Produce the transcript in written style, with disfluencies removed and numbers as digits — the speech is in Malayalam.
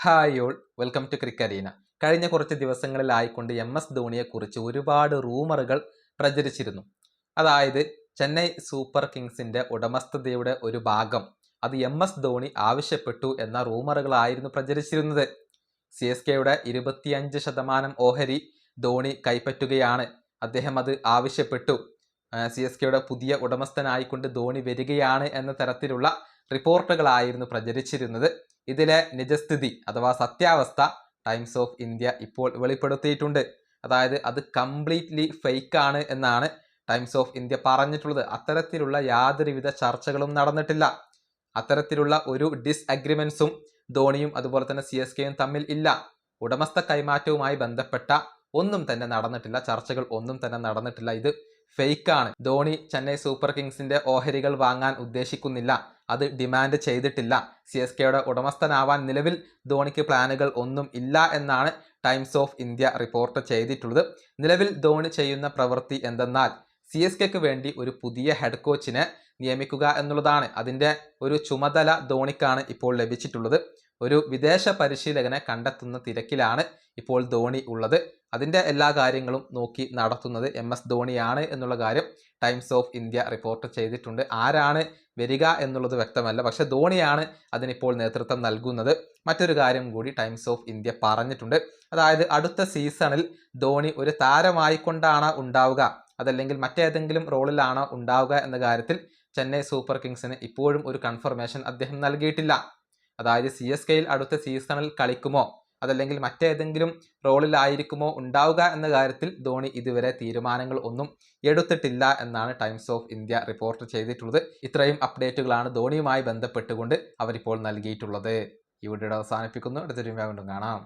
Hi all, welcome to Crickarena. കഴിഞ്ഞ കുറച്ച് ദിവസങ്ങളിലായിക്കൊണ്ട് MS ധോണിയെക്കുറിച്ച് ഒരുപാട് റൂമറുകൾ പ്രചരിച്ചിരുന്നു. അതായത് ചെന്നൈ സൂപ്പർ കിങ്സിന്റെ ഉടമസ്ഥതയുടെ ഒരു ഭാഗം അത് MS ധോണി ആവശ്യപ്പെട്ടു എന്ന റൂമറുകളായിരുന്നു പ്രചരിച്ചിരുന്നത്. CSKയുടെ 25% ഓഹരി ധോണി കൈപ്പറ്റുകയാണ്. അദ്ദേഹം അത് ആവശ്യപ്പെട്ടു. CSKയുടെ പുതിയ ഉടമസ്ഥനായിക്കൊണ്ട് ധോണി വരികയാണ് എന്ന തരത്തിലുള്ള റിപ്പോർട്ടുകളായിരുന്നു പ്രചരിച്ചിരുന്നത്. ഇതിലെ നിജസ്ഥിതി അഥവാ സത്യാവസ്ഥ ടൈംസ് ഓഫ് ഇന്ത്യ ഇപ്പോൾ വെളിപ്പെടുത്തിയിട്ടുണ്ട്. അതായത് അത് കംപ്ലീറ്റ്ലി ഫേക്കാണ് എന്നാണ് ടൈംസ് ഓഫ് ഇന്ത്യ പറഞ്ഞിട്ടുള്ളത്. അത്തരത്തിലുള്ള യാതൊരുവിധ ചർച്ചകളും നടന്നിട്ടില്ല. അത്തരത്തിലുള്ള ഒരു ഡിസ്അഗ്രിമെന്റ്സും ധോണിയും അതുപോലെ തന്നെ CSKയും തമ്മിൽ ഇല്ല. ഉടമസ്ഥ കൈമാറ്റവുമായി ബന്ധപ്പെട്ട ഒന്നും തന്നെ നടന്നിട്ടില്ല. ചർച്ചകൾ ഒന്നും തന്നെ നടന്നിട്ടില്ല. ഇത് ഫേക്കാണ്. ധോണി ചെന്നൈ സൂപ്പർ കിങ്സിന്റെ ഓഹരികൾ വാങ്ങാൻ ഉദ്ദേശിക്കുന്നില്ല. അത് ഡിമാൻഡ് ചെയ്തിട്ടില്ല. CSKയുടെ ഉടമസ്ഥനാവാൻ നിലവിൽ ധോണിക്ക് പ്ലാനുകൾ ഒന്നും ഇല്ല എന്നാണ് ടൈംസ് ഓഫ് ഇന്ത്യ റിപ്പോർട്ട് ചെയ്തിട്ടുള്ളത്. നിലവിൽ ധോണി ചെയ്യുന്ന പ്രവൃത്തി എന്തെന്നാൽ CSKക്ക് വേണ്ടി ഒരു പുതിയ ഹെഡ് കോച്ചിനെ നിയമിക്കുക എന്നുള്ളതാണ്. അതിൻ്റെ ഒരു ചുമതല ധോണിക്കാണ് ഇപ്പോൾ ലഭിച്ചിട്ടുള്ളത്. ഒരു വിദേശ പരിശീലകനെ കണ്ടെത്തുന്ന തിരക്കിലാണ് ഇപ്പോൾ ധോണി ഉള്ളത്. അതിൻ്റെ എല്ലാ കാര്യങ്ങളും നോക്കി നടത്തുന്നത് MS ധോണിയാണ് എന്നുള്ള കാര്യം ടൈംസ് ഓഫ് ഇന്ത്യ റിപ്പോർട്ട് ചെയ്തിട്ടുണ്ട്. ആരാണ് വരിക എന്നുള്ളത് വ്യക്തമല്ല, പക്ഷെ ധോണിയാണ് അതിനിപ്പോൾ നേതൃത്വം നൽകുന്നത്. മറ്റൊരു കാര്യം കൂടി ടൈംസ് ഓഫ് ഇന്ത്യ പറഞ്ഞിട്ടുണ്ട്. അതായത് അടുത്ത സീസണിൽ ധോണി ഒരു താരമായിക്കൊണ്ടാണ് ഉണ്ടാവുക, അതല്ലെങ്കിൽ മറ്റേതെങ്കിലും റോളിലാണോ ഉണ്ടാവുക എന്ന കാര്യത്തിൽ ചെന്നൈ സൂപ്പർ കിങ്സിന് ഇപ്പോഴും ഒരു കൺഫർമേഷൻ അദ്ദേഹം നൽകിയിട്ടില്ല. അതായത് CSKയിൽ അടുത്ത സീസണിൽ കളിക്കുമോ അതല്ലെങ്കിൽ മറ്റേതെങ്കിലും റോളിലായിരിക്കുമോ ഉണ്ടാവുക എന്ന കാര്യത്തിൽ ധോണി ഇതുവരെ തീരുമാനങ്ങൾ ഒന്നും എടുത്തിട്ടില്ല എന്നാണ് ടൈംസ് ഓഫ് ഇന്ത്യ റിപ്പോർട്ട് ചെയ്തിട്ടുള്ളത്. ഇത്രയും അപ്ഡേറ്റുകളാണ് ധോണിയുമായി ബന്ധപ്പെട്ടുകൊണ്ട് അവരിപ്പോൾ നൽകിയിട്ടുള്ളത്. ഈ വീഡിയോ അവസാനിപ്പിക്കുന്നു. അടുത്തൊരു വീണ്ടും കാണാം.